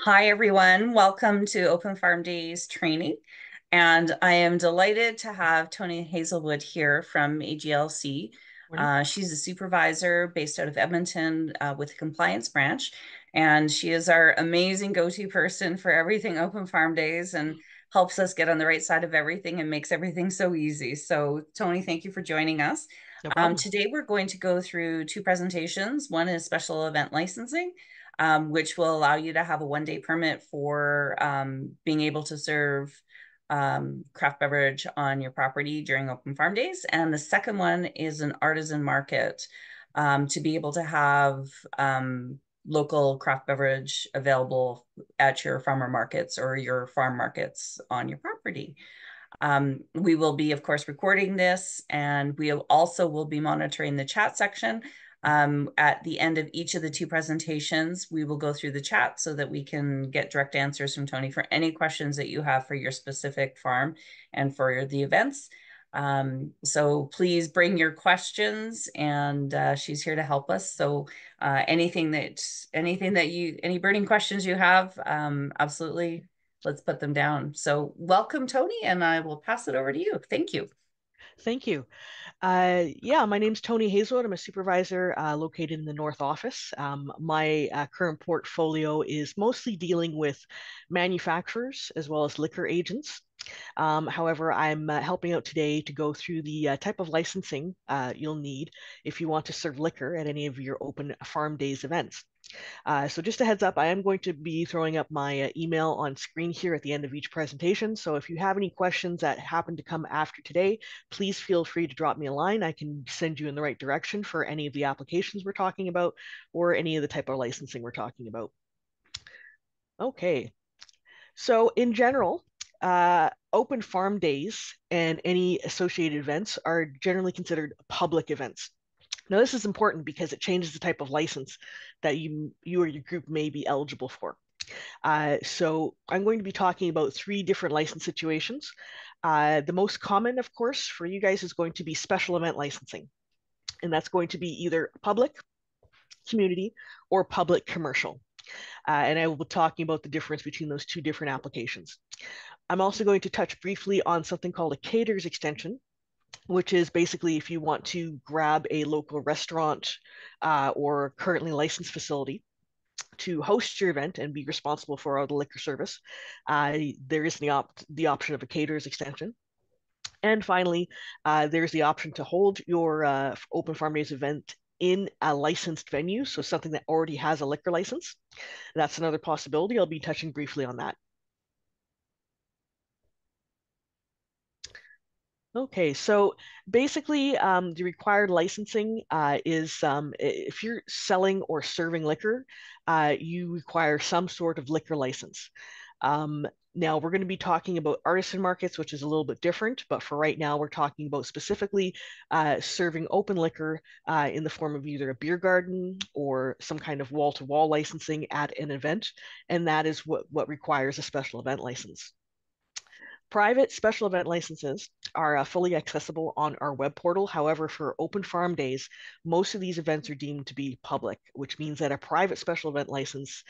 Hi, everyone. Welcome to Open Farm Days training. And I am delighted to have Tony Hazelwood here from AGLC. Morning. She's a supervisor based out of Edmonton with the compliance branch. And she is our amazing go-to person for everything Open Farm Days and helps us get on the right side of everything and makes everything so easy. So, Tony, thank you for joining us. No problem. Today, we're going to go through two presentations. One is special event licensing, which will allow you to have a one-day permit for being able to serve craft beverage on your property during open farm days. And the second one is an artisan market to be able to have local craft beverage available at your farmer markets or your farm markets on your property. We will be, of course, recording this, and we also will be monitoring the chat section. At the end of each of the two presentations, we will go through the chat so that we can get direct answers from Tony for any questions that you have for your specific farm and for the events. So please bring your questions, and she's here to help us. So any burning questions you have, absolutely, let's put them down. So welcome, Tony, and I will pass it over to you. Thank you. Thank you. Yeah, my name's Tony Hazelwood. I'm a supervisor located in the North Office. My current portfolio is mostly dealing with manufacturers as well as liquor agents. However, I'm helping out today to go through the type of licensing you'll need if you want to serve liquor at any of your open farm days events. So just a heads up, I am going to be throwing up my email on screen here at the end of each presentation. So if you have any questions that happen to come after today, please feel free to drop me a line. I can send you in the right direction for any of the applications we're talking about or any of the type of licensing we're talking about. Okay, so in general, open farm days and any associated events are generally considered public events. Now, this is important because it changes the type of license that you or your group may be eligible for. So I'm going to be talking about three different license situations. The most common, of course, for you guys is going to be special event licensing. And that's going to be either public, community, or public commercial. And I will be talking about the difference between those two different applications. I'm also going to touch briefly on something called a caterer's extension, which is basically if you want to grab a local restaurant or currently licensed facility to host your event and be responsible for all the liquor service, there is the option of a caterer's extension. And finally, there's the option to hold your Open Farm Days event in a licensed venue, so something that already has a liquor license. That's another possibility. I'll be touching briefly on that. Okay, so basically, the required licensing is if you're selling or serving liquor, you require some sort of liquor license. Now, we're going to be talking about artisan markets, which is a little bit different, but for right now, we're talking about specifically serving open liquor in the form of either a beer garden or some kind of wall-to-wall licensing at an event, and that is what requires a special event license. Private special event licenses are fully accessible on our web portal. However, for open farm days, most of these events are deemed to be public, which means that a private special event license,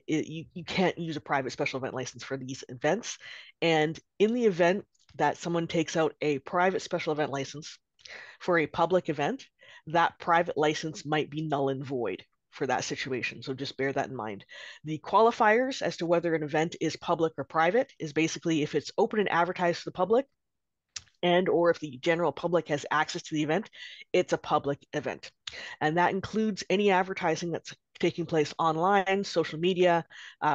you can't use a private special event license for these events. And in the event that someone takes out a private special event license for a public event, that private license might be null and void for that situation. So just bear that in mind. The qualifiers as to whether an event is public or private is basically if it's open and advertised to the public and or if the general public has access to the event, it's a public event. And that includes any advertising that's taking place online, social media,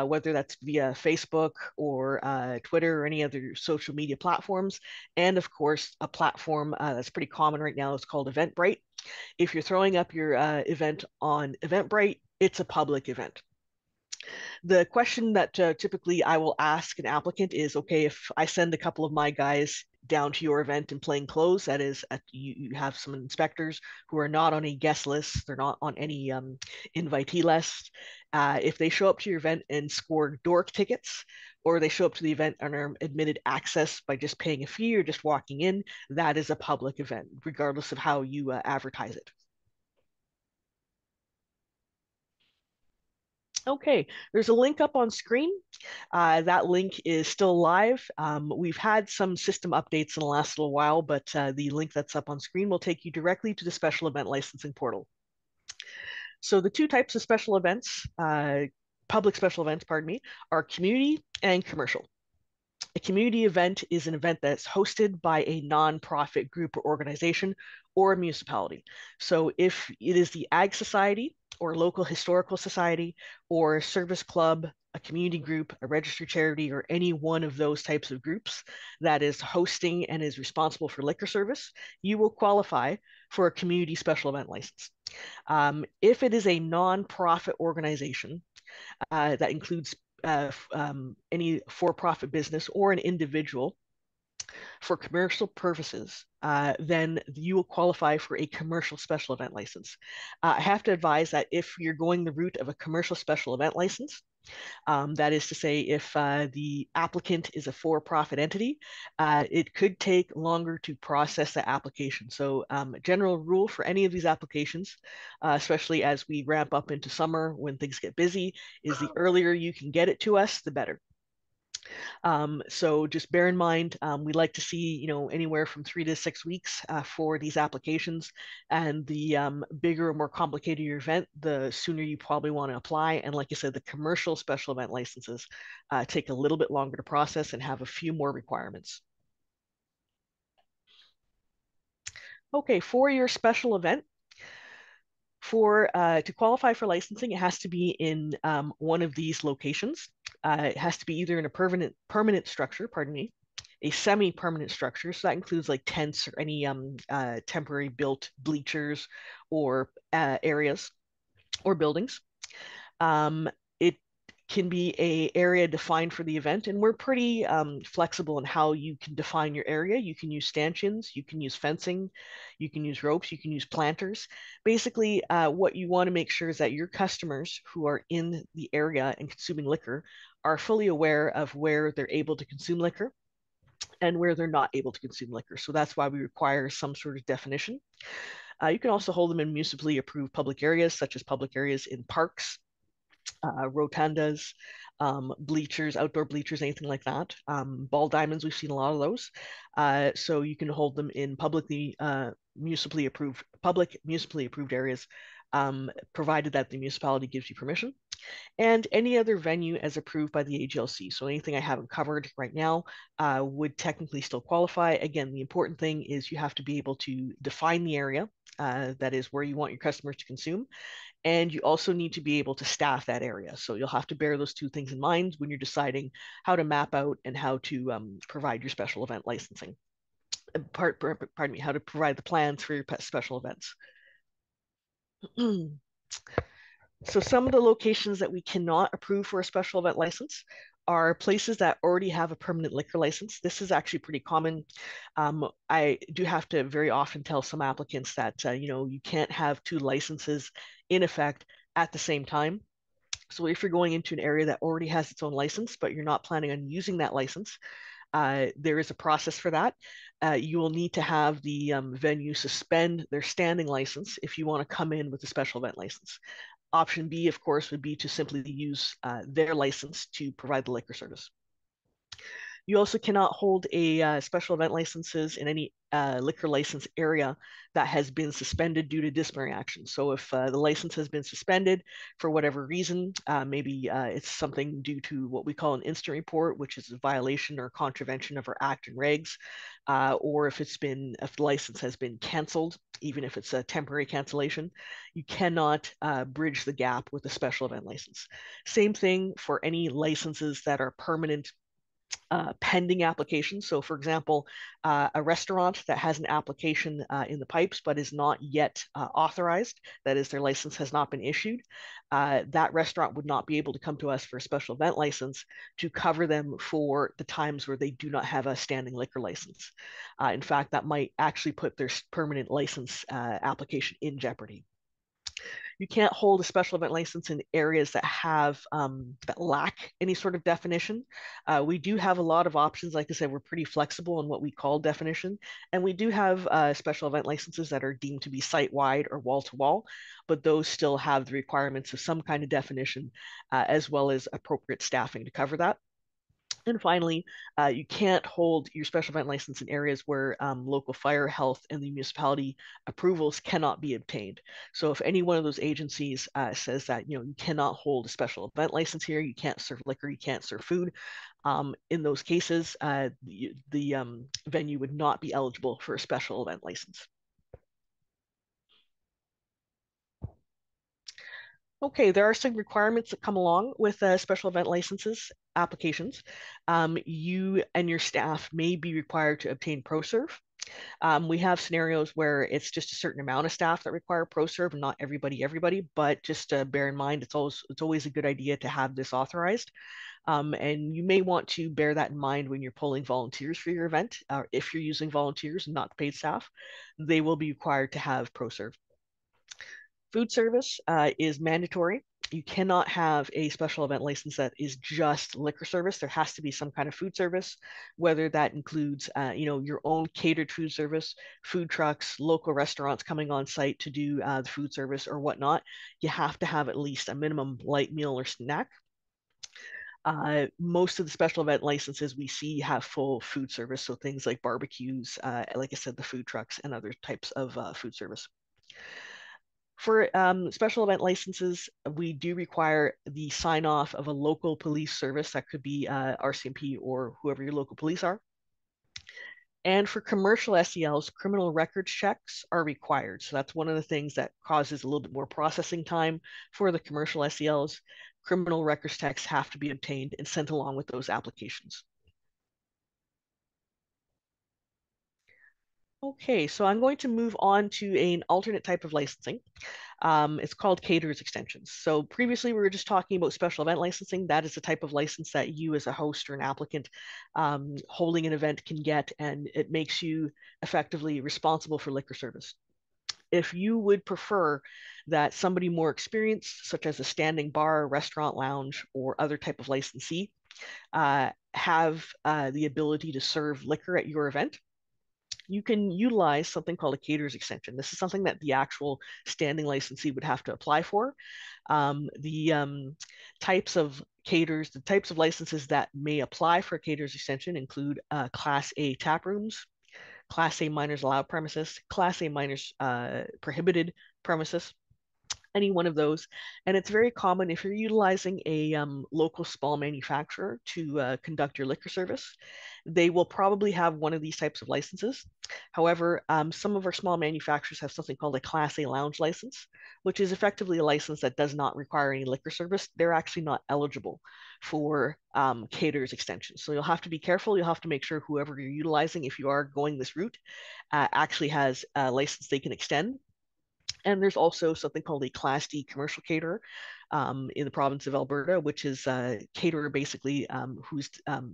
whether that's via Facebook or Twitter or any other social media platforms. And of course, a platform that's pretty common right now is called Eventbrite. If you're throwing up your event on Eventbrite, it's a public event. The question that typically I will ask an applicant is, okay, if I send a couple of my guys down to your event in plain clothes, that is, you have some inspectors who are not on a guest list, they're not on any invitee list. If they show up to your event and score dork tickets, or they show up to the event and are admitted access by just paying a fee or just walking in, that is a public event, regardless of how you advertise it. Okay, there's a link up on screen. That link is still live. We've had some system updates in the last little while, but the link that's up on screen will take you directly to the special event licensing portal. So the two types of special events, public special events, pardon me, are community and commercial. A community event is an event that's hosted by a nonprofit group or organization or a municipality. So if it is the Ag Society or local historical society or service club, a community group, a registered charity, or any one of those types of groups that is hosting and is responsible for liquor service, you will qualify for a community special event license. If it is a nonprofit organization, that includes any for-profit business or an individual for commercial purposes, then you will qualify for a commercial special event license. I have to advise that if you're going the route of a commercial special event license, that is to say, if the applicant is a for-profit entity, it could take longer to process the application. So general rule for any of these applications, especially as we ramp up into summer when things get busy, is the earlier you can get it to us, the better. So just bear in mind, we like to see, anywhere from 3 to 6 weeks for these applications. And the bigger or more complicated your event, the sooner you probably want to apply. And like I said, the commercial special event licenses take a little bit longer to process and have a few more requirements. Okay, for your special event, to qualify for licensing, it has to be in one of these locations. It has to be either in a permanent structure, pardon me, a semi-permanent structure. So that includes like tents or any temporary built bleachers or areas or buildings. It can be a area defined for the event, and we're pretty flexible in how you can define your area. You can use stanchions, you can use fencing, you can use ropes, you can use planters. Basically, what you want to make sure is that your customers who are in the area and consuming liquor are fully aware of where they're able to consume liquor and where they're not able to consume liquor. So that's why we require some sort of definition. You can also hold them in municipally approved public areas, such as public areas in parks, rotundas, bleachers, outdoor bleachers, anything like that. Ball diamonds, we've seen a lot of those. So you can hold them in public municipally approved areas, provided that the municipality gives you permission, and any other venue as approved by the AGLC. So anything I haven't covered right now would technically still qualify. Again, the important thing is you have to be able to define the area, that is where you want your customers to consume, and you also need to be able to staff that area. So you'll have to bear those two things in mind when you're deciding how to map out and how to provide your special event licensing. Pardon me, how to provide the plans for your special events. So some of the locations that we cannot approve for a special event license are places that already have a permanent liquor license. This is actually pretty common. I do have to very often tell some applicants that you can't have two licenses in effect at the same time. So if you're going into an area that already has its own license, but you're not planning on using that license, there is a process for that. You will need to have the venue suspend their standing license if you want to come in with a special event license. Option B, of course, would be to simply use their license to provide the liquor service. You also cannot hold a special event licenses in any liquor license area that has been suspended due to disciplinary action. So if the license has been suspended for whatever reason, maybe it's something due to what we call an instant report, which is a violation or contravention of our act and regs, or if the license has been canceled, even if it's a temporary cancellation, you cannot bridge the gap with a special event license. Same thing for any licenses that are permanent pending applications. So, for example, a restaurant that has an application in the pipes but is not yet authorized, that is, their license has not been issued, that restaurant would not be able to come to us for a special event license to cover them for the times where they do not have a standing liquor license. In fact, that might actually put their permanent license application in jeopardy. You can't hold a special event license in areas that have that lack any sort of definition. We do have a lot of options. Like I said, we're pretty flexible in what we call definition, and we do have special event licenses that are deemed to be site-wide or wall-to-wall, but those still have the requirements of some kind of definition, as well as appropriate staffing to cover that. And finally, you can't hold your special event license in areas where local fire, health, and the municipality approvals cannot be obtained. So if any one of those agencies says that you cannot hold a special event license here, you can't serve liquor, you can't serve food, in those cases, the venue would not be eligible for a special event license. Okay, there are some requirements that come along with special event licenses applications. You and your staff may be required to obtain ProServe. We have scenarios where it's just a certain amount of staff that require ProServe, and not everybody, but just bear in mind it's always a good idea to have this authorized. And you may want to bear that in mind when you're pulling volunteers for your event. If you're using volunteers and not paid staff, they will be required to have ProServe. Food service is mandatory. You cannot have a special event license that is just liquor service. There has to be some kind of food service, whether that includes, your own catered food service, food trucks, local restaurants coming on site to do the food service or whatnot. You have to have at least a minimum light meal or snack. Most of the special event licenses we see have full food service, so things like barbecues, like I said, the food trucks and other types of food service. For special event licenses, we do require the sign off of a local police service. That could be RCMP or whoever your local police are. And for commercial SELs, criminal records checks are required. So that's one of the things that causes a little bit more processing time for the commercial SELs. Criminal records checks have to be obtained and sent along with those applications. Okay, so I'm going to move on to an alternate type of licensing. It's called caterers extensions. So previously we were just talking about special event licensing. That is the type of license that you as a host or an applicant holding an event can get, and it makes you effectively responsible for liquor service. If you would prefer that somebody more experienced, such as a standing bar, restaurant, lounge, or other type of licensee, have the ability to serve liquor at your event, you can utilize something called a caterer's extension. This is something that the actual standing licensee would have to apply for. The types of caterers, the types of licenses that may apply for a caterer's extension include Class A tap rooms, Class A minors allowed premises, Class A minors prohibited premises, any one of those. And it's very common if you're utilizing a local small manufacturer to conduct your liquor service, they will probably have one of these types of licenses. However, some of our small manufacturers have something called a Class A lounge license, which is effectively a license that does not require any liquor service. They're actually not eligible for caterers extensions. So you'll have to be careful. You'll have to make sure whoever you're utilizing, if you are going this route, actually has a license they can extend. And there's also something called a Class D commercial caterer in the province of Alberta, which is a caterer basically who's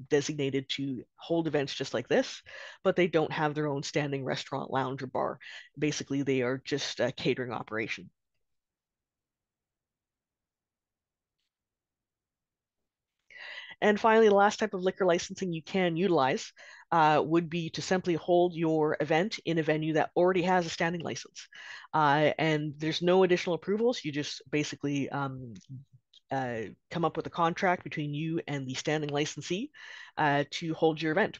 designated to hold events just like this, but they don't have their own standing restaurant, lounge, or bar. Basically, they are just a catering operation. And finally, the last type of liquor licensing you can utilize would be to simply hold your event in a venue that already has a standing license. And there's no additional approvals. You just basically come up with a contract between you and the standing licensee to hold your event.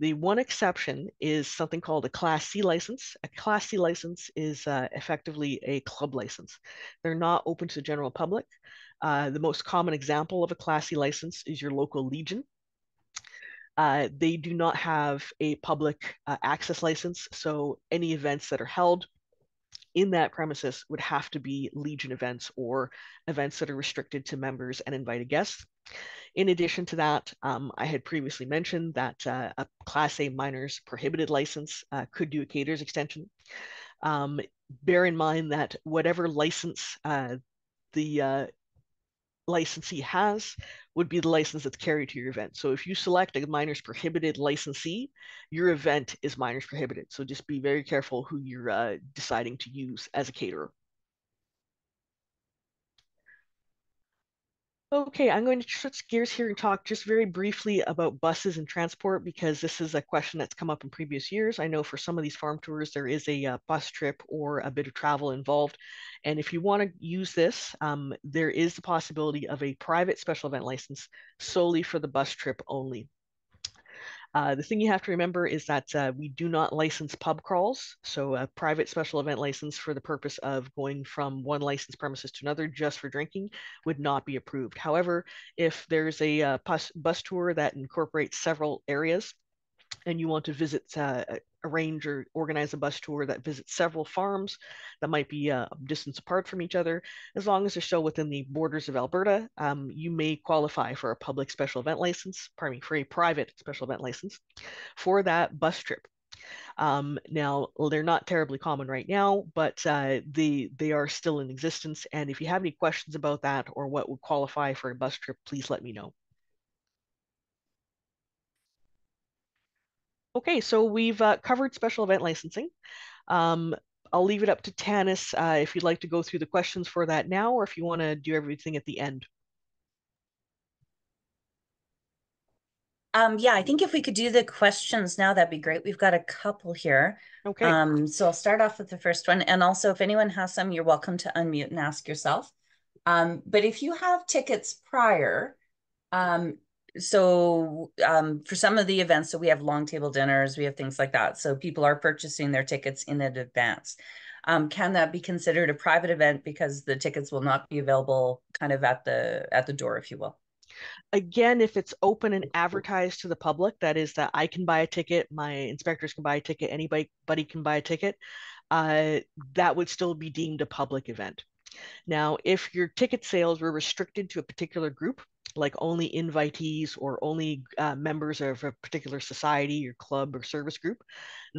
The one exception is something called a Class C license. A Class C license is effectively a club license. They're not open to the general public. The most common example of a Class C license is your local Legion. They do not have a public access license, so any events that are held in that premises would have to be Legion events or events that are restricted to members and invited guests. In addition to that, I had previously mentioned that a Class A minors prohibited license could do a caterer's extension. Bear in mind that whatever license the licensee has would be the license that's carried to your event. So if you select a minors prohibited licensee, your event is minors prohibited. So just be very careful who you're deciding to use as a caterer. Okay, I'm going to switch gears here and talk just very briefly about buses and transport because this is a question that's come up in previous years. I know for some of these farm tours, there is a bus trip or a bit of travel involved. And if you want to use this, there is the possibility of a private special event license solely for the bus trip only. The thing you have to remember is that we do not license pub crawls. So a private special event license for the purpose of going from one licensed premises to another just for drinking would not be approved. However, if there's a bus tour that incorporates several areas, and you want to visit, arrange or organize a bus tour that visits several farms that might be a distance apart from each other, as long as they're still within the borders of Alberta, you may qualify for a public special event license, pardon me, for a private special event license for that bus trip. Now, they're not terribly common right now, but they are still in existence. And if you have any questions about that or what would qualify for a bus trip, please let me know. Okay, so we've covered special event licensing. Um, I'll leave it up to Tanis if you'd like to go through the questions for that now, or if you want to do everything at the end. Yeah, I think if we could do the questions now, that'd be great. We've got a couple here. Okay. So I'll start off with the first one. And also, if anyone has some, you're welcome to unmute and ask yourself. But if you have tickets prior, um, for some of the events, so we have long table dinners, we have things like that. So people are purchasing their tickets in advance. Can that be considered a private event because the tickets will not be available kind of at the door, if you will? Again, if it's open and advertised to the public, that is that I can buy a ticket, my inspectors can buy a ticket, anybody can buy a ticket, uh, that would still be deemed a public event. Now, if your ticket sales were restricted to a particular group, like only invitees or only members of a particular society or club or service group,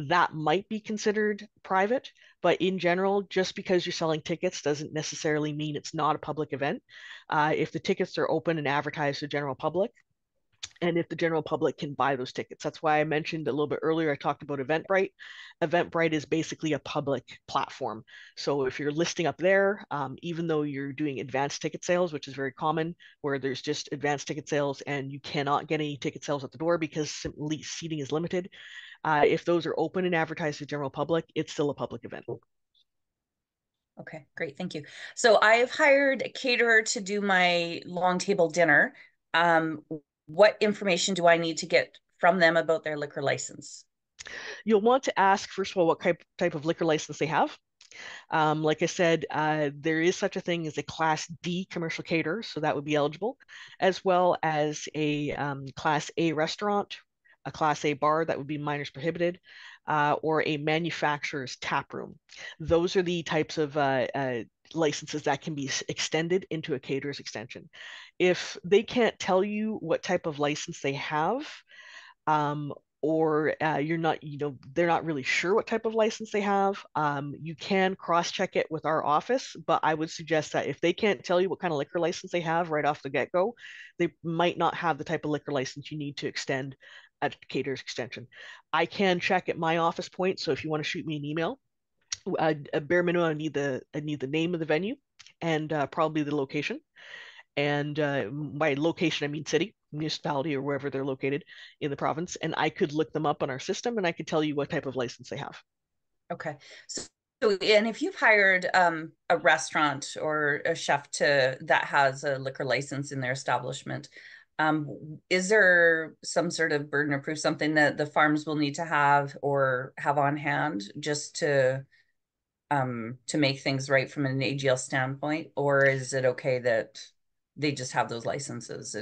that might be considered private. But in general, just because you're selling tickets doesn't necessarily mean it's not a public event. If the tickets are open and advertised to the general public, and if the general public can buy those tickets. That's why I mentioned a little bit earlier, I talked about Eventbrite. Eventbrite is basically a public platform. So if you're listing up there, even though you're doing advanced ticket sales, which is very common, where there's just advanced ticket sales and you cannot get any ticket sales at the door because seating is limited, if those are open and advertised to the general public, it's still a public event. Okay, great. Thank you. So I've hired a caterer to do my long table dinner. Um, what information do I need to get from them about their liquor license? You'll want to ask, first of all, what type of liquor license they have. Like I said, there is such a thing as a Class D commercial caterer, so that would be eligible, as well as a Class A restaurant, a Class A bar that would be minors prohibited, or a manufacturer's tap room. Those are the types of licenses that can be extended into a caterer's extension. If they can't tell you what type of license they have, um, or you're not, they're not really sure what type of license they have, you can cross check it with our office. But I would suggest that if they can't tell you what kind of liquor license they have right off the get go, they might not have the type of liquor license you need to extend at Cater's extension. I can check at my office point. So if you want to shoot me an email, a bare minimum, I need the name of the venue and probably the location. And by location, I mean city, municipality, or wherever they're located in the province. And I could look them up on our system and I could tell you what type of license they have. Okay. And if you've hired a restaurant or a chef that has a liquor license in their establishment, is there some sort of burden of proof, something that the farms will need to have or have on hand just to make things right from an AGL standpoint, or is it okay that they just have those licenses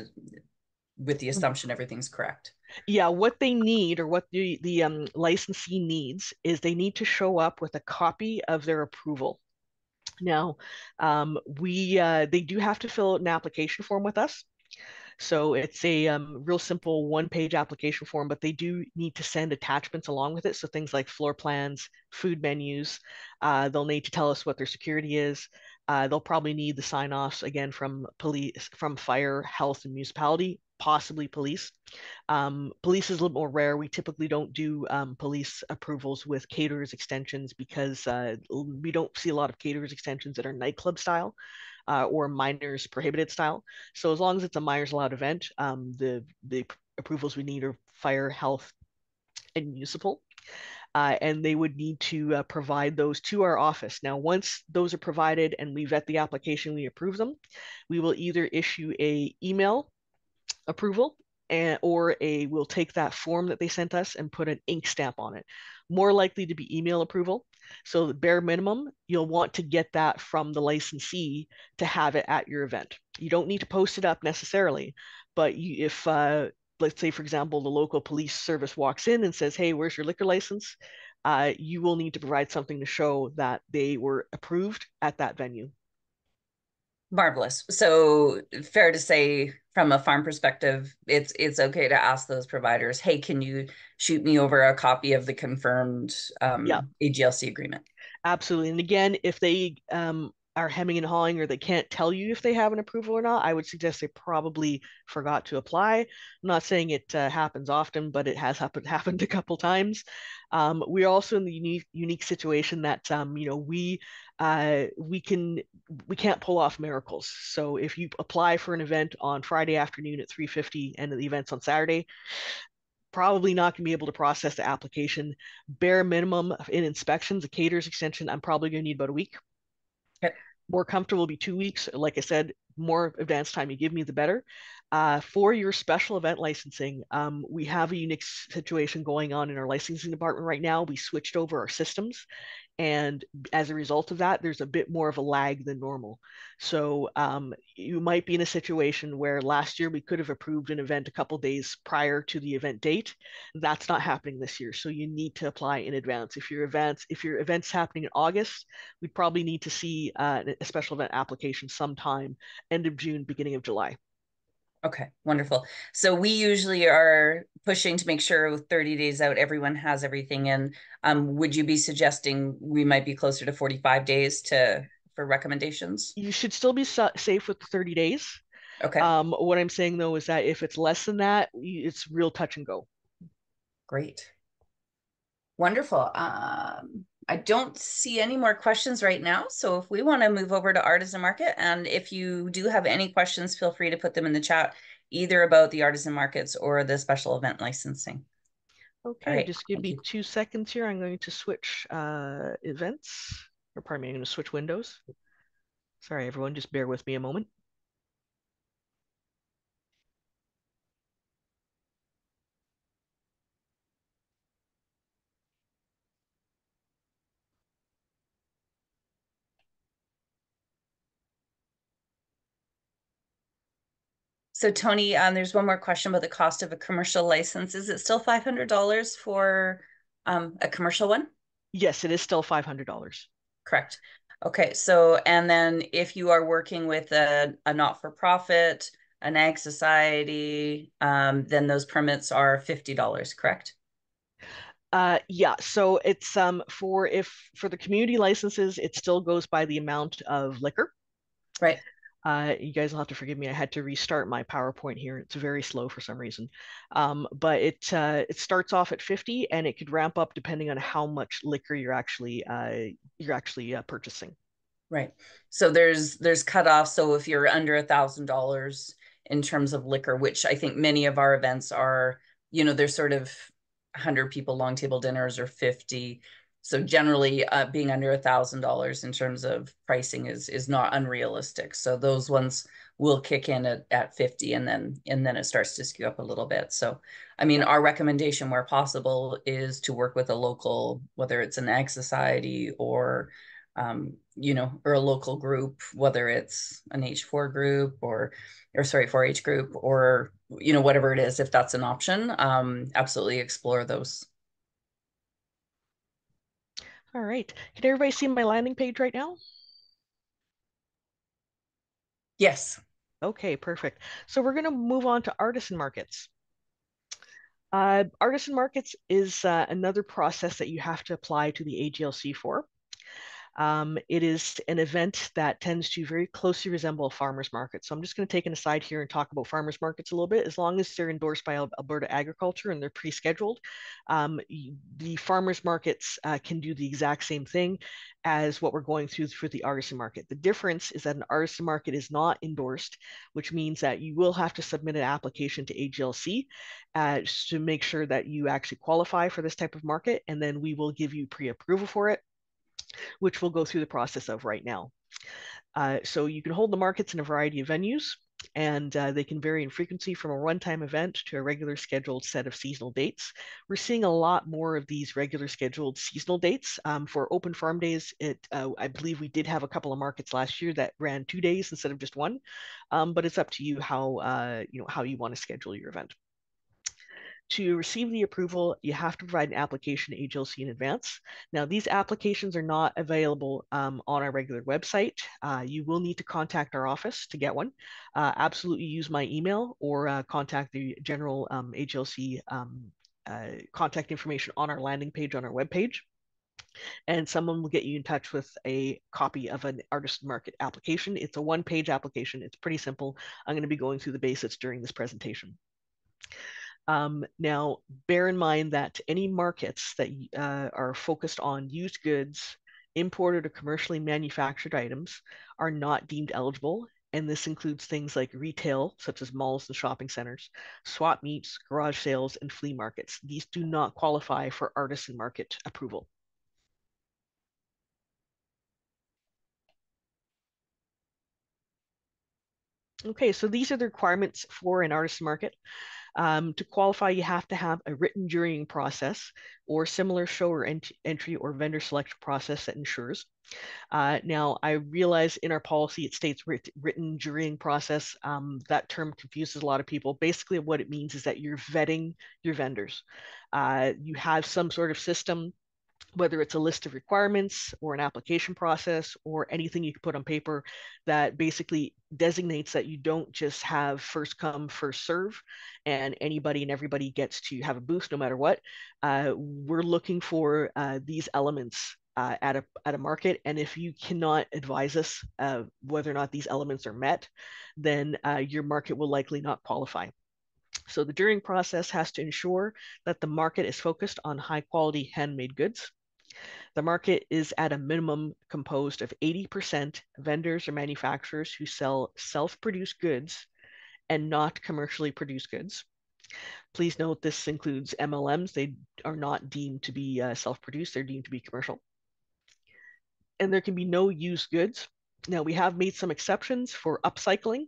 with the assumption everything's correct? Yeah, what they need or what the licensee needs is they need to show up with a copy of their approval. Now, we they do have to fill out an application form with us. So it's a real simple one-page application form, but they do need to send attachments along with it. So things like floor plans, food menus. They'll need to tell us what their security is. They'll probably need the sign-offs again from police, from fire, health, and municipality, possibly police. Police is a little more rare. We typically don't do police approvals with caterers extensions because we don't see a lot of caterers extensions that are nightclub style. or minors prohibited style. So as long as it's a minors allowed event, the approvals we need are fire, health, and municipal. And they would need to provide those to our office. Now, once those are provided and we vet the application, we approve them, we will either issue a email approval or we'll take that form that they sent us and put an ink stamp on it. More likely to be email approval. So the bare minimum, you'll want to get that from the licensee to have it at your event. You don't need to post it up necessarily, but if let's say, for example, the local police service walks in and says, "Hey, where's your liquor license?" You will need to provide something to show that they were approved at that venue. Marvelous. So fair to say, from a farm perspective, it's okay to ask those providers, hey, can you shoot me over a copy of the confirmed Yeah, AGLC agreement? absolutely. And again, if they are hemming and hawing or they can't tell you if they have an approval or not, I would suggest they probably forgot to apply. I'm not saying it happens often, but it has happened a couple times. We're also in the unique situation that we can't pull off miracles. So if you apply for an event on Friday afternoon at 3:50 and the event's on Saturday, probably not going to be able to process the application. Bare minimum in inspections, a caterer's extension, I'm probably going to need about a week. Okay. More comfortable will be 2 weeks. Like I said, more advanced time you give me, the better. For your special event licensing, we have a unique situation going on in our licensing department right now. We switched over our systems, and as a result of that, there's a bit more of a lag than normal. So you might be in a situation where last year we could have approved an event a couple days prior to the event date. That's not happening this year. So you need to apply in advance. If your event's happening in August, we'd probably need to see a special event application sometime end of June, beginning of July. Okay, wonderful. So we usually are pushing to make sure with 30 days out, everyone has everything in. Would you be suggesting we might be closer to 45 days to for recommendations? You should still be safe with 30 days. Okay, What I'm saying though is that if it's less than that, it's real touch and go. great. Wonderful. I don't see any more questions right now. So if we want to move over to Artisan Market, and if you do have any questions, feel free to put them in the chat, either about the Artisan Markets or the special event licensing. All Okay, right, just give thank me you. 2 seconds here. I'm going to switch events, or pardon me, I'm going to switch windows. Sorry, everyone, just bear with me a moment. So Tony, there's one more question about the cost of a commercial license. Is it still $500 for a commercial one? Yes, it is still $500. Correct. Okay, so and then if you are working with a not-for-profit, an ag society, then those permits are $50, correct? Yeah, so it's for the community licenses, it still goes by the amount of liquor. Right. You guys will have to forgive me. I had to restart my PowerPoint here. It's very slow for some reason. But it starts off at 50 and it could ramp up depending on how much liquor you're actually purchasing. Right. So there's cutoffs. So if you're under $1,000 in terms of liquor, which I think many of our events are, there's sort of 100 people long table dinners or 50. So generally, being under $1,000 in terms of pricing is not unrealistic. So those ones will kick in at 50, and then it starts to skew up a little bit. So I mean, Yep. our recommendation where possible is to work with a local, whether it's an ag society or a local group, whether it's an H4 group or sorry, 4-H group or, whatever it is, if that's an option, absolutely explore those. All right. Can everybody see my landing page right now? Yes. Okay, perfect. So we're going to move on to artisan markets. Artisan markets is another process that you have to apply to the AGLC for. It is an event that tends to very closely resemble a farmer's market. So I'm just going to take an aside here and talk about farmers markets a little bit. As long as they're endorsed by Alberta Agriculture and they're pre-scheduled, the farmers markets can do the exact same thing as what we're going through for the artisan market. The difference is that an artisan market is not endorsed, which means that you will have to submit an application to AGLC to make sure that you actually qualify for this type of market, and then we will give you pre-approval for it, which we'll go through the process of right now. So you can hold the markets in a variety of venues, and they can vary in frequency from a one-time event to a regular scheduled set of seasonal dates. We're seeing a lot more of these regular scheduled seasonal dates. For open farm days, I believe we did have a couple of markets last year that ran 2 days instead of just one, but it's up to you how you want to schedule your event. To receive the approval, you have to provide an application to AGLC in advance. Now, these applications are not available on our regular website. You will need to contact our office to get one. Absolutely use my email or contact the general AGLC contact information on our landing page on our webpage. And someone will get you in touch with a copy of an artist market application. It's a one-page application. It's pretty simple. I'm going to be going through the basics during this presentation. Now, bear in mind that any markets that are focused on used goods, imported or commercially manufactured items are not deemed eligible. And this includes things like retail, such as malls and shopping centers, swap meets, garage sales, and flea markets. These do not qualify for artisan market approval. Okay, so these are the requirements for an artisan market. To qualify, you have to have a written jurying process or similar show or entry or vendor selection process that ensures. Now, I realize in our policy it states written jurying process. That term confuses a lot of people. Basically, what it means is that you're vetting your vendors. You have some sort of system, whether it's a list of requirements or an application process or anything you can put on paper that basically designates that you don't just have first come, first serve, and anybody and everybody gets to have a booth no matter what. We're looking for these elements at a market, and if you cannot advise us whether or not these elements are met, then your market will likely not qualify. So the jurying process has to ensure that the market is focused on high quality handmade goods. The market is at a minimum composed of 80% vendors or manufacturers who sell self-produced goods and not commercially produced goods. Please note this includes MLMs. They are not deemed to be self-produced, they're deemed to be commercial. And there can be no used goods. Now, we have made some exceptions for upcycling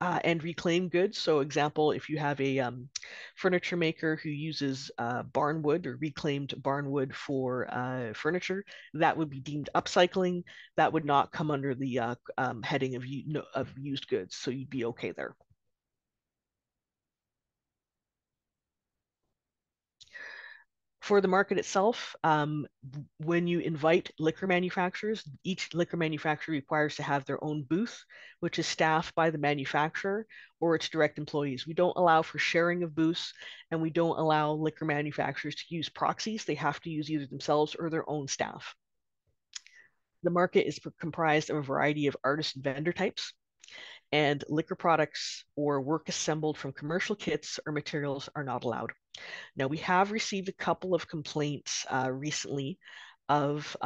and reclaimed goods. So, example, if you have a furniture maker who uses barn wood or reclaimed barn wood for furniture, that would be deemed upcycling. That would not come under the heading of used goods. So you'd be okay there. For the market itself, when you invite liquor manufacturers, each liquor manufacturer requires to have their own booth, which is staffed by the manufacturer or its direct employees. We don't allow for sharing of booths, and we don't allow liquor manufacturers to use proxies. They have to use either themselves or their own staff. The market is comprised of a variety of artist and vendor types, and liquor products or work assembled from commercial kits or materials are not allowed. Now, we have received a couple of complaints recently of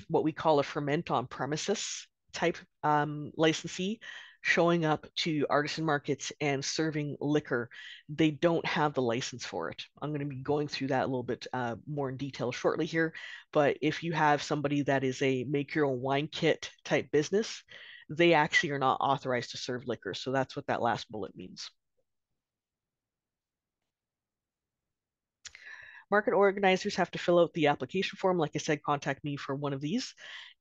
what we call a ferment on premises type licensee showing up to artisan markets and serving liquor. They don't have the license for it. I'm going to be going through that a little bit more in detail shortly here. But if you have somebody that is a make your own wine kit type business, they actually are not authorized to serve liquor. So that's what that last bullet means. Market organizers have to fill out the application form. Like I said, contact me for one of these.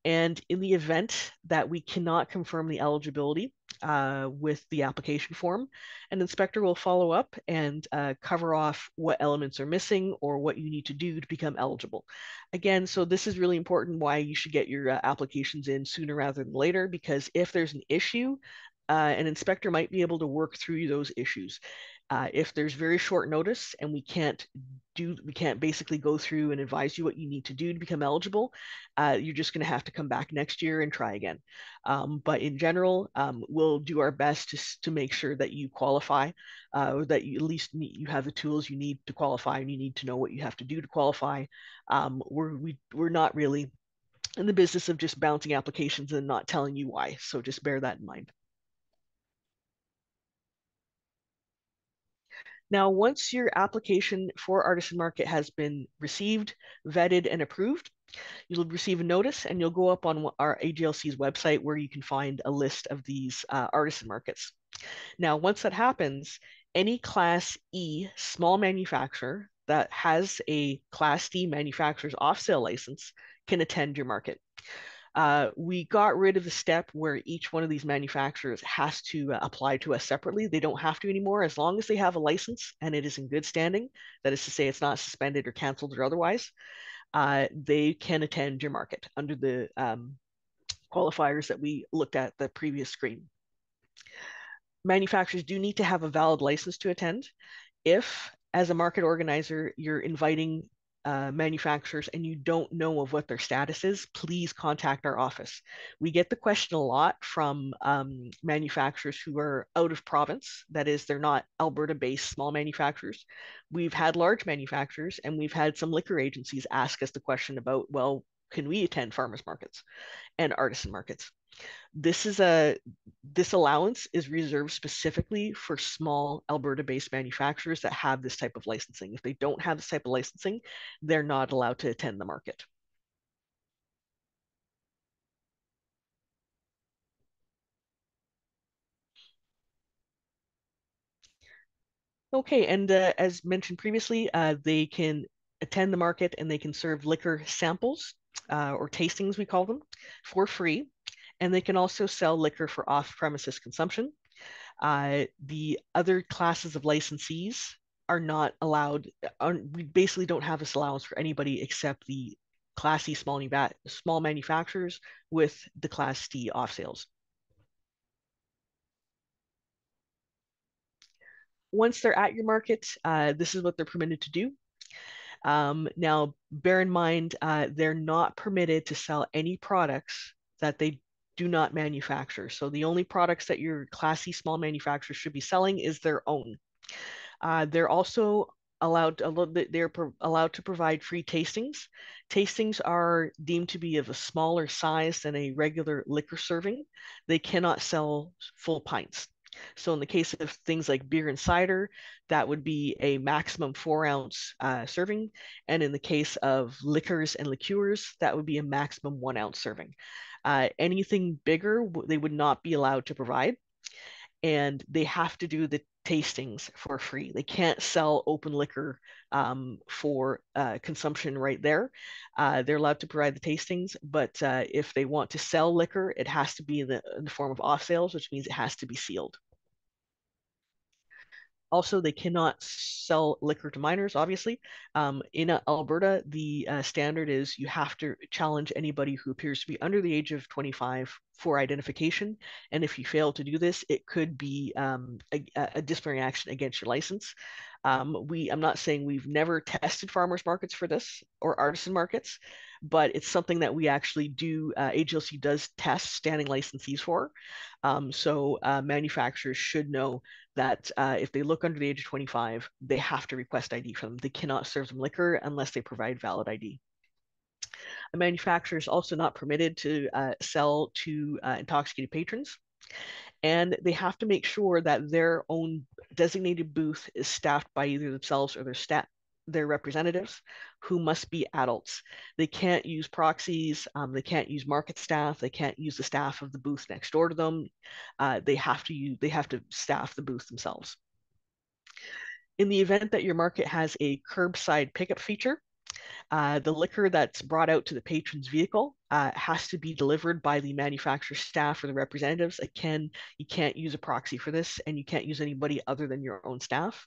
And in the event that we cannot confirm the eligibility with the application form, an inspector will follow up and cover off what elements are missing or what you need to do to become eligible. Again, so this is really important why you should get your applications in sooner rather than later, because if there's an issue, an inspector might be able to work through those issues. If there's very short notice and we can't basically go through and advise you what you need to do to become eligible, you're just going to have to come back next year and try again. But in general, we'll do our best to make sure that you qualify, or that you at least you have the tools you need to qualify, and you need to know what you have to do to qualify. We're not really in the business of just bouncing applications and not telling you why. So just bear that in mind. Now, once your application for Artisan Market has been received, vetted, and approved, you'll receive a notice and you'll go up on our AGLC's website where you can find a list of these artisan markets. Now, once that happens, any Class E small manufacturer that has a Class D manufacturer's off-sale license can attend your market. We got rid of the step where each one of these manufacturers has to apply to us separately. They don't have to anymore, as long as they have a license and it is in good standing. That is to say, it's not suspended or canceled or otherwise. They can attend your market under the qualifiers that we looked at the previous screen. Manufacturers do need to have a valid license to attend. If, as a market organizer, you're inviting manufacturers and you don't know of what their status is, please contact our office. We get the question a lot from manufacturers who are out of province. That is, they're not Alberta-based small manufacturers. We've had large manufacturers and we've had some liquor agencies ask us the question about, well, can we attend farmers markets and artisan markets? This allowance is reserved specifically for small Alberta-based manufacturers that have this type of licensing. If they don't have this type of licensing, they're not allowed to attend the market. Okay, and as mentioned previously, they can attend the market and they can serve liquor samples, or tastings, we call them, for free. And they can also sell liquor for off-premises consumption. The other classes of licensees are not allowed. We basically don't have this allowance for anybody except the Class C small manufacturers with the Class D off sales. Once they're at your market, this is what they're permitted to do. Now, bear in mind, they're not permitted to sell any products that they do not manufacture. So the only products that your Class C small manufacturers should be selling is their own. They're also they're allowed to provide free tastings. Tastings are deemed to be of a smaller size than a regular liquor serving. They cannot sell full pints. So in the case of things like beer and cider, that would be a maximum 4-ounce serving. And in the case of liquors and liqueurs, that would be a maximum 1-ounce serving. Anything bigger, they would not be allowed to provide. And they have to do the tastings for free. They can't sell open liquor for consumption right there. They're allowed to provide the tastings, but if they want to sell liquor, it has to be in the form of off sales, which means it has to be sealed. Also, they cannot sell liquor to minors, obviously. In Alberta, the standard is you have to challenge anybody who appears to be under the age of 25 for identification. And if you fail to do this, it could be a disciplinary action against your license. I'm not saying we've never tested farmers markets for this or artisan markets, but it's something that we actually do. AGLC does test standing licensees for. So manufacturers should know that if they look under the age of 25, they have to request ID from them. They cannot serve them liquor unless they provide valid ID. A manufacturer is also not permitted to sell to intoxicated patrons. And they have to make sure that their own designated booth is staffed by either themselves or their representatives, who must be adults. They can't use proxies. They can't use market staff. They can't use the staff of the booth next door to them. They have to staff the booth themselves. In the event that your market has a curbside pickup feature, the liquor that's brought out to the patron's vehicle has to be delivered by the manufacturer staff or the representatives. Again, you can't use a proxy for this, and you can't use anybody other than your own staff.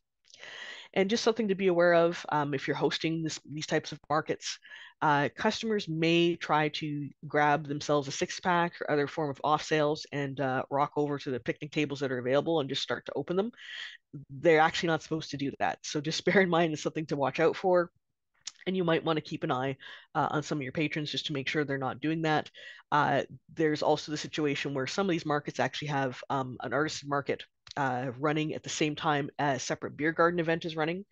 And just something to be aware of if you're hosting these types of markets, customers may try to grab themselves a six pack or other form of off sales and rock over to the picnic tables that are available and just start to open them. They're actually not supposed to do that. So just bear in mind it's something to watch out for. And you might want to keep an eye on some of your patrons just to make sure they're not doing that. There's also the situation where some of these markets actually have an artisan market running at the same time as a separate beer garden event is running,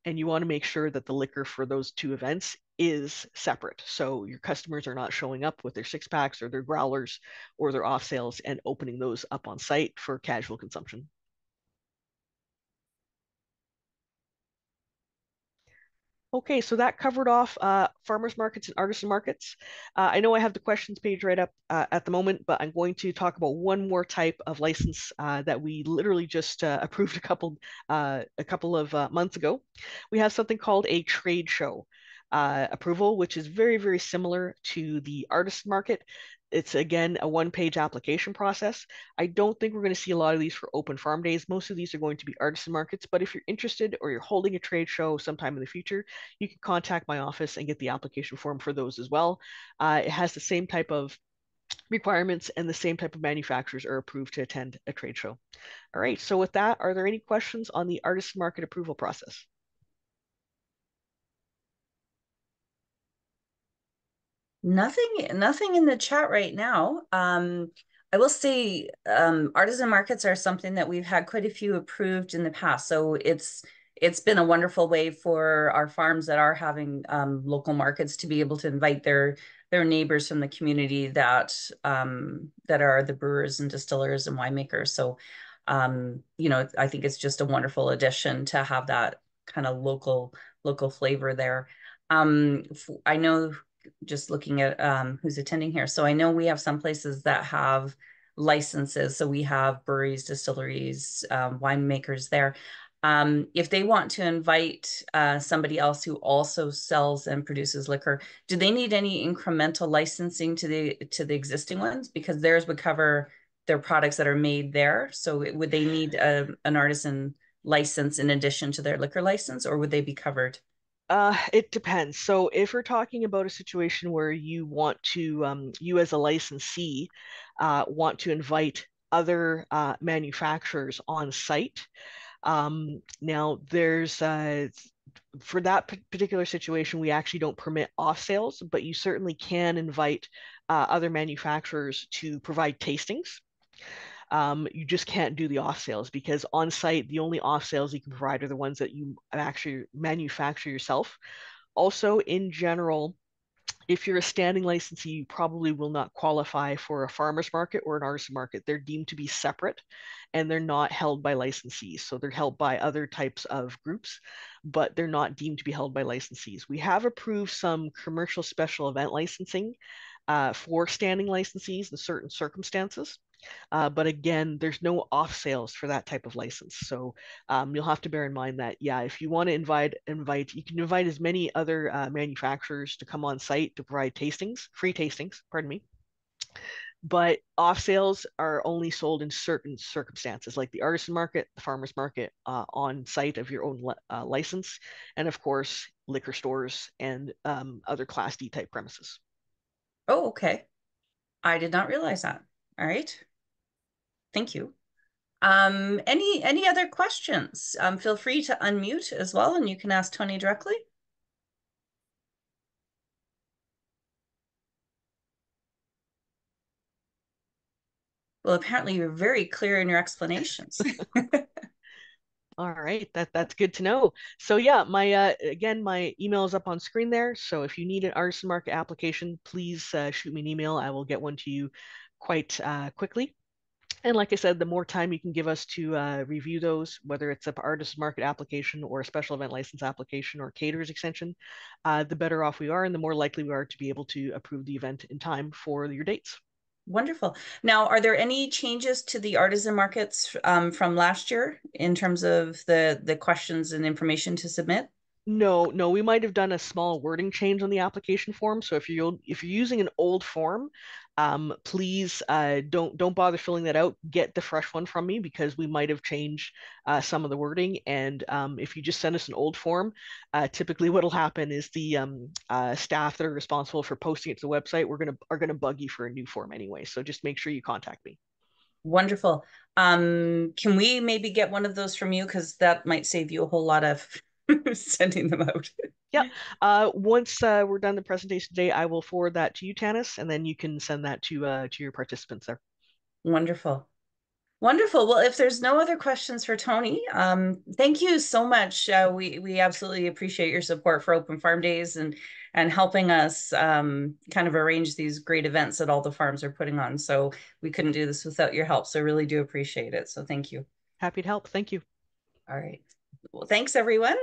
and you want to make sure that the liquor for those two events is separate. So your customers are not showing up with their six packs or their growlers or their off sales and opening those up on site for casual consumption. Okay, so that covered off farmers markets and artisan markets. I know I have the questions page right up at the moment, but I'm going to talk about one more type of license that we literally just approved a couple of months ago. We have something called a trade show approval, which is very, very similar to the artisan market. It's again a one-page application process. I don't think we're going to see a lot of these for open farm days. Most of these are going to be artisan markets, but if you're interested or you're holding a trade show sometime in the future, you can contact my office and get the application form for those as well. It has the same type of requirements and the same type of manufacturers are approved to attend a trade show. All right, so with that, are there any questions on the artisan market approval process? Nothing in the chat right now. I will say artisan markets are something that we've had quite a few approved in the past. So it's been a wonderful way for our farms that are having local markets to be able to invite their neighbors from the community that are the brewers and distillers and winemakers. So I think it's just a wonderful addition to have that kind of local flavor there. I know just looking at who's attending here. So I know we have some places that have licenses. So we have breweries, distilleries, winemakers there. If they want to invite somebody else who also sells and produces liquor, do they need any incremental licensing to the existing ones? Because theirs would cover their products that are made there. So would they need an artisan license in addition to their liquor license, or would they be covered? It depends. So if we're talking about a situation where you want to, you as a licensee, want to invite other manufacturers on site, now there's for that particular situation, we actually don't permit off sales, but you certainly can invite other manufacturers to provide tastings. You just can't do the off sales because on site, the only off sales you can provide are the ones that you actually manufacture yourself. Also, in general, if you're a standing licensee, you probably will not qualify for a farmer's market or an artisan market. They're deemed to be separate and they're not held by licensees. So they're held by other types of groups, but they're not deemed to be held by licensees. We have approved some commercial special event licensing for standing licensees in certain circumstances. But again, there's no off sales for that type of license. So you'll have to bear in mind that, yeah, if you want to invite, you can invite as many other manufacturers to come on site to provide tastings, free tastings, pardon me. But off sales are only sold in certain circumstances, like the artisan market, the farmers market on site of your own license, and of course, liquor stores and other Class D type premises. Oh, okay. I did not realize that. All right. Thank you. Any other questions? Feel free to unmute as well, and you can ask Tony directly. Well, apparently you're very clear in your explanations. All right, that's good to know. So yeah, my again, my email is up on screen there. So if you need an artisan market application, please shoot me an email. I will get one to you quite quickly. And like I said, the more time you can give us to review those, whether it's an artisan market application or a special event license application or caterers extension, the better off we are, and the more likely we are to be able to approve the event in time for your dates. Wonderful. Now, are there any changes to the artisan markets from last year in terms of the questions and information to submit? No, we might have done a small wording change on the application form. So if you're using an old form, please don't bother filling that out. Get the fresh one from me because we might have changed some of the wording. And if you just send us an old form, typically what'll happen is the staff that are responsible for posting it to the website, are gonna bug you for a new form anyway. So just make sure you contact me. Wonderful. Can we maybe get one of those from you? Because that might save you a whole lot of sending them out. Yep. Once we're done the presentation today, I will forward that to you, Tanis, and then you can send that to your participants there. Wonderful. Wonderful. Well, if there's no other questions for Tony, thank you so much. We absolutely appreciate your support for Open Farm Days and helping us kind of arrange these great events that all the farms are putting on. So we couldn't do this without your help. So really do appreciate it. So thank you. Happy to help. Thank you. All right. Well, thanks everyone.